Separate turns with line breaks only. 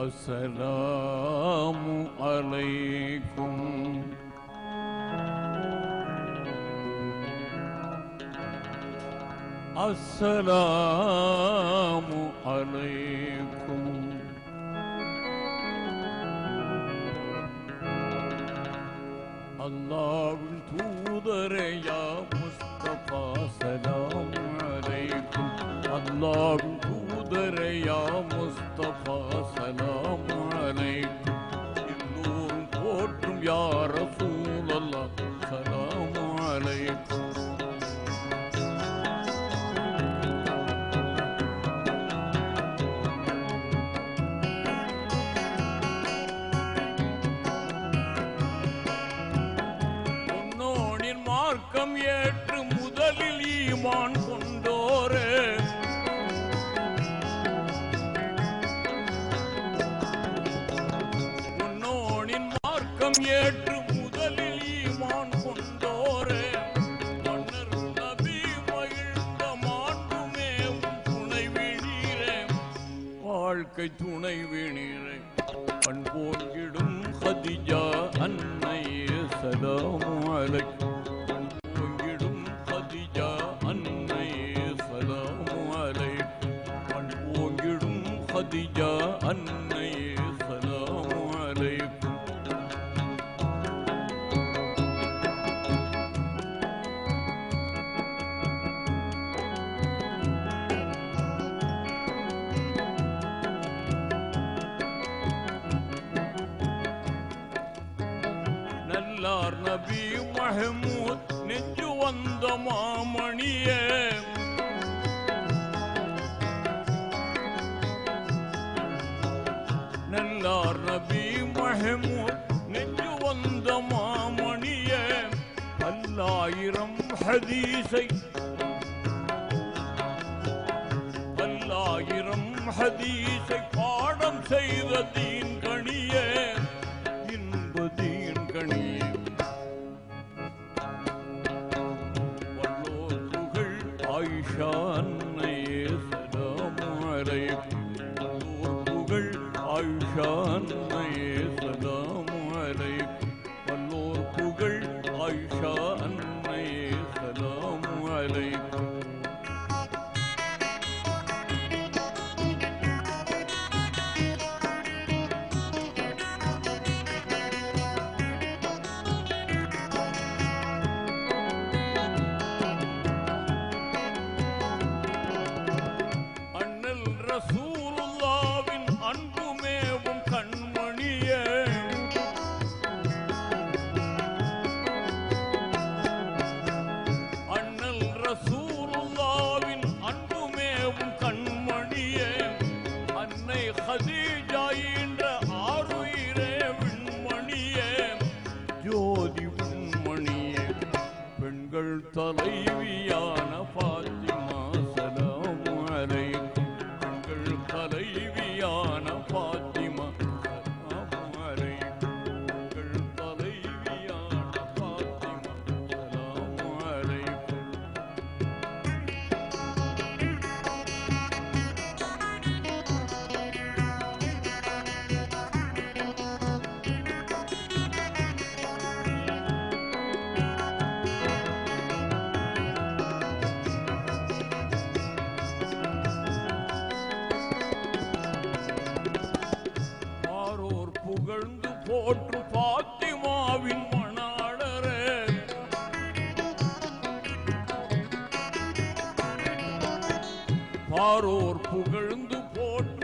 அஸ்ஸலாமு அலைக்கும். அஸ்ஸலாமு அலைக்கும். அல்லாஹ்வின் தூதரே யா முஸ்தபா ஸலாம் அலைக்கும். அல்லாஹ்வின் தூதரே யா முஸ்தபா ஸலாம் அலைக்கும். எல்லோரும் போற்றும் யா ரசூலல்லாஹ் ஸலாம் அலைக்கும். மார்க்கம் ஏற்று முதலில் ஈமான் கொண்டோரே, உன்னோனின் மார்க்கம் ஏற்று முதலில் ஈமான் கொண்டோரே, மன்னர் நபி மகிழ்ந்த மாண்புமேவும் துணைவினீரே, வாழ்க்கை துணைவினீரே, பண்போங்கிடும் ஹதிஜா அன்னையே ஸலாம் அலைக்கும். خديجة أني سلام عليكم. நல்லார் நபி மஹமூத் நெஞ்சு வந்த மாமணியே, நல்லார் நபி மஹமூத் நெஞ்சு வந்த மாமணியே, பல்லாயிரம் ஹதீஸை பல்லாயிரம் ஹதீஸை பாடம் செய்த தீன் கணியே, இன்ப தீன் கணியே, வல்லோர் புகழ் ஆயிஷா அன்னையே ஸலாம் அலைக்கும். ஆயிஷா அன்னையே ஸலாம் அலைக்கும். வல்லோர் புகழ் ஆயிஷா அன்னையே ஸலாம் அலைக்கும். அண்ணல் ரசூலுல்லாஹ்வின் அன்புமேவும் கண்மணியே, அண்ணல் ரசூலுல்லாஹ்வின் அன்புமேவும் கண்மணியே, அன்னை ஹதீஜா என்ற ஆருயிரே விண்மணியே, ஜோதி விண்மணியே, பெண்கள் தலைவியான பாத்திமா ஸலாம் அலைக்கும். பெண்கள் தலைவியான பாத்திமா ஸலாம் அலைக்கும். பெண்கள் தலைவியான பாத்திமா ஸலாம் அலைக்கும். புகழ்ந்து போற்று பாத்திமாவின் மணாளரே, பாரோர் புகழ்ந்து போற்று